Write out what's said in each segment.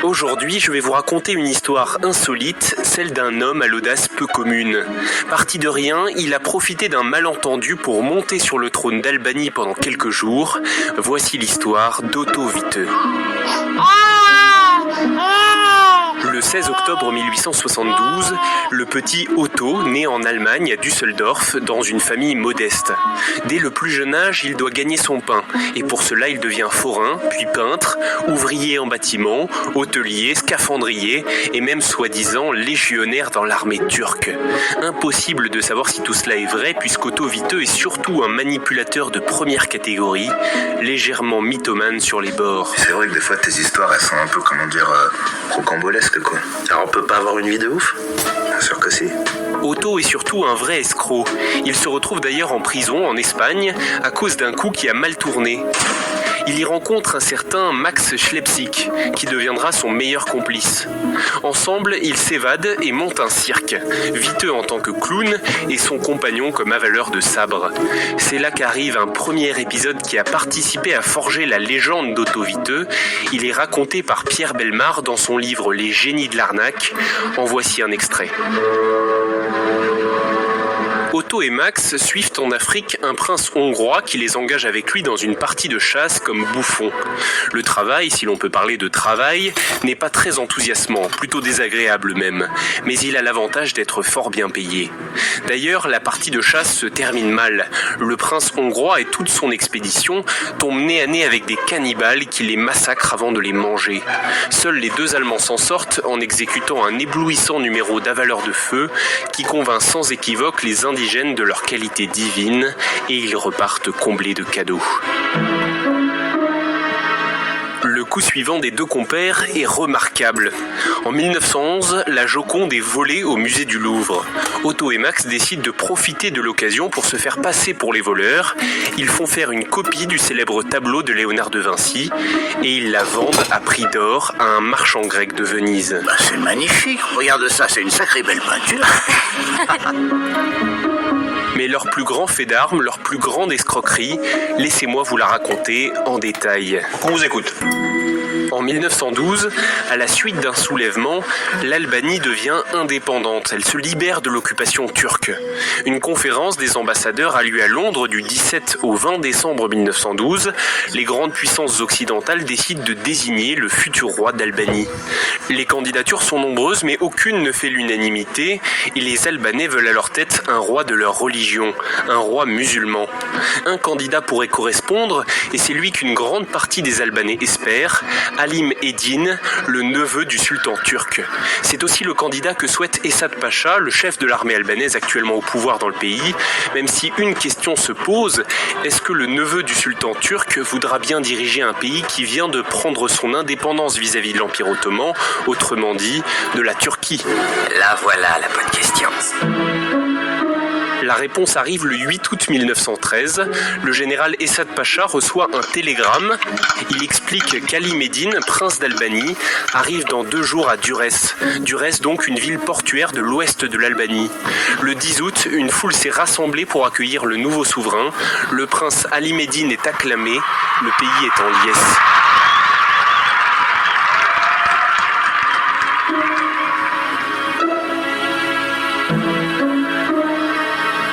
Aujourd'hui, je vais vous raconter une histoire insolite, celle d'un homme à l'audace peu commune. Parti de rien, il a profité d'un malentendu pour monter sur le trône d'Albanie pendant quelques jours. Voici l'histoire d'Otto Witte. Le 16 octobre 1872, le petit Otto naît en Allemagne, à Düsseldorf, dans une famille modeste. Dès le plus jeune âge, il doit gagner son pain, et pour cela il devient forain, puis peintre, ouvrier en bâtiment, hôtelier, scaphandrier, et même soi-disant légionnaire dans l'armée turque. Impossible de savoir si tout cela est vrai, puisqu'Otto Witte est surtout un manipulateur de première catégorie, légèrement mythomane sur les bords. C'est vrai que des fois tes histoires, elles sont un peu, rocambolesques, quoi. Alors on peut pas avoir une vie de ouf ? Bien sûr que si. Otto est surtout un vrai escroc. Il se retrouve d'ailleurs en prison en Espagne à cause d'un coup qui a mal tourné. Il y rencontre un certain Max Schlepsik, qui deviendra son meilleur complice. Ensemble, ils s'évadent et montent un cirque, Witte en tant que clown et son compagnon comme avaleur de sabre. C'est là qu'arrive un premier épisode qui a participé à forger la légende d'Otto Witte. Il est raconté par Pierre Bellemare dans son livre Les génies de l'arnaque. En voici un extrait. Otto et Max suivent en Afrique un prince hongrois qui les engage avec lui dans une partie de chasse comme bouffons. Le travail, si l'on peut parler de travail, n'est pas très enthousiasmant, plutôt désagréable même, mais il a l'avantage d'être fort bien payé. D'ailleurs, la partie de chasse se termine mal. Le prince hongrois et toute son expédition tombent nez à nez avec des cannibales qui les massacrent avant de les manger. Seuls les deux Allemands s'en sortent en exécutant un éblouissant numéro d'avaleur de feu qui convainc sans équivoque les indigènes de leur qualité divine et ils repartent comblés de cadeaux. Le coup suivant des deux compères est remarquable. En 1911, la Joconde est volée au musée du Louvre. Otto et Max décident de profiter de l'occasion pour se faire passer pour les voleurs. Ils font faire une copie du célèbre tableau de Léonard de Vinci et ils la vendent à prix d'or à un marchand grec de Venise. C'est magnifique, regarde ça, c'est une sacrée belle peinture. Mais leur plus grand fait d'armes, leur plus grande escroquerie, laissez-moi vous la raconter en détail. On vous écoute. En 1912, à la suite d'un soulèvement, l'Albanie devient indépendante. Elle se libère de l'occupation turque. Une conférence des ambassadeurs a lieu à Londres du 17 au 20 décembre 1912. Les grandes puissances occidentales décident de désigner le futur roi d'Albanie. Les candidatures sont nombreuses, mais aucune ne fait l'unanimité. Et les Albanais veulent à leur tête un roi de leur religion, un roi musulman. Un candidat pourrait correspondre, et c'est lui qu'une grande partie des Albanais espèrent, Halim Eddin, le neveu du sultan turc. C'est aussi le candidat que souhaite Esad Pacha, le chef de l'armée albanaise actuellement au pouvoir dans le pays, même si une question se pose, est-ce que le neveu du sultan turc voudra bien diriger un pays qui vient de prendre son indépendance vis-à-vis de l'Empire ottoman, autrement dit, de la Turquie? Là voilà la bonne question. La réponse arrive le 8 août 1913. Le général Esad Pacha reçoit un télégramme. Il explique qu'Halim Eddin, prince d'Albanie, arrive dans 2 jours à Durrës. Durrës donc une ville portuaire de l'ouest de l'Albanie. Le 10 août, une foule s'est rassemblée pour accueillir le nouveau souverain. Le prince Halim Eddin est acclamé. Le pays est en liesse.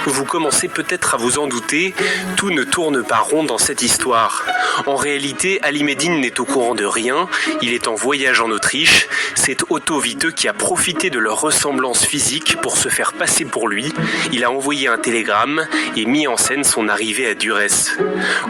Vous commencez peut-être à vous en douter, tout ne tourne pas rond dans cette histoire. En réalité, Halim Eddin n'est au courant de rien, il est en voyage en Autriche, c'est Otto Witte qui a profité de leur ressemblance physique pour se faire passer pour lui. Il a envoyé un télégramme et mis en scène son arrivée à Durrës.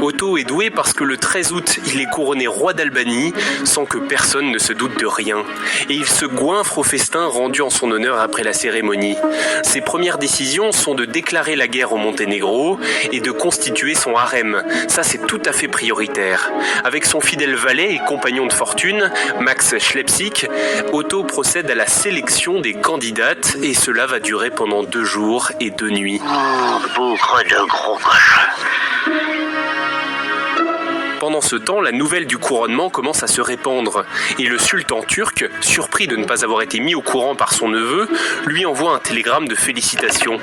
Otto est doué parce que le 13 août, il est couronné roi d'Albanie sans que personne ne se doute de rien. Et il se goinfre au festin rendu en son honneur après la cérémonie. Ses premières décisions sont de déclarer la guerre au Monténégro et de constituer son harem. Ça, c'est tout à fait prioritaire. Avec son fidèle valet et compagnon de fortune, Max Schlepsik, Otto procède à la sélection des candidates et cela va durer pendant 2 jours et 2 nuits. Bougre de gros cochon. Pendant ce temps, la nouvelle du couronnement commence à se répandre et le sultan turc, surpris de ne pas avoir été mis au courant par son neveu, lui envoie un télégramme de félicitations.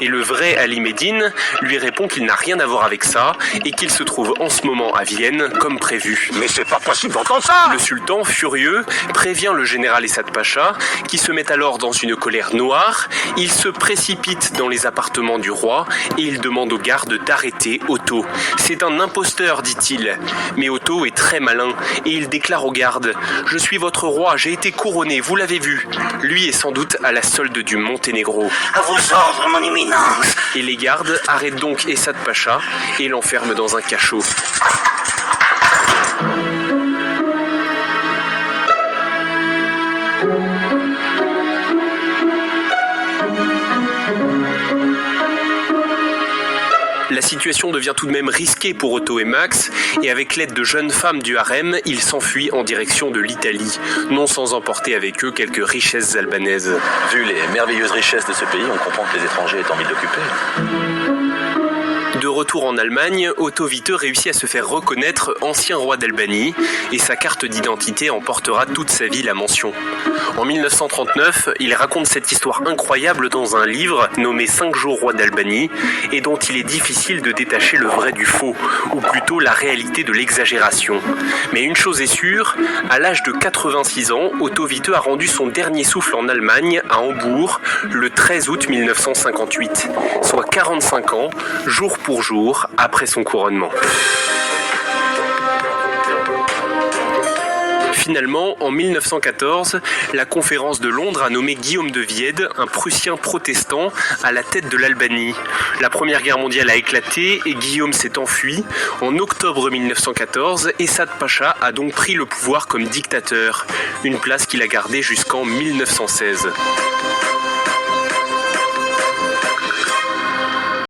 Et le vrai Ali Médine lui répond qu'il n'a rien à voir avec ça et qu'il se trouve en ce moment à Vienne comme prévu. Mais c'est pas possible d'entendre ça! Le sultan, furieux, prévient le général Essad Pacha qui se met alors dans une colère noire. Il se précipite dans les appartements du roi et il demande aux gardes d'arrêter Otto. C'est un imposteur, dit-il. Mais Otto est très malin et il déclare aux gardes « Je suis votre roi, j'ai été couronné, vous l'avez vu ». Lui est sans doute à la solde du Monténégro. À vos ordres, mon éminence. Et les gardes arrêtent donc Essad Pacha et l'enferment dans un cachot. La situation devient tout de même risquée pour Otto et Max, et avec l'aide de jeunes femmes du harem, ils s'enfuient en direction de l'Italie, non sans emporter avec eux quelques richesses albanaises. Vu les merveilleuses richesses de ce pays, on comprend que les étrangers aient envie de l'occuper. De retour en Allemagne, Otto Witte réussit à se faire reconnaître ancien roi d'Albanie et sa carte d'identité en portera toute sa vie la mention. En 1939, il raconte cette histoire incroyable dans un livre nommé 5 jours roi d'Albanie et dont il est difficile de détacher le vrai du faux, ou plutôt la réalité de l'exagération. Mais une chose est sûre, à l'âge de 86 ans, Otto Witte a rendu son dernier souffle en Allemagne, à Hambourg, le 13 août 1958, soit 45 ans, jour pour jour, après son couronnement. Finalement, en 1914, la conférence de Londres a nommé Guillaume de Wied, un Prussien protestant, à la tête de l'Albanie. La Première Guerre mondiale a éclaté et Guillaume s'est enfui. En octobre 1914, Essad Pacha a donc pris le pouvoir comme dictateur, une place qu'il a gardée jusqu'en 1916.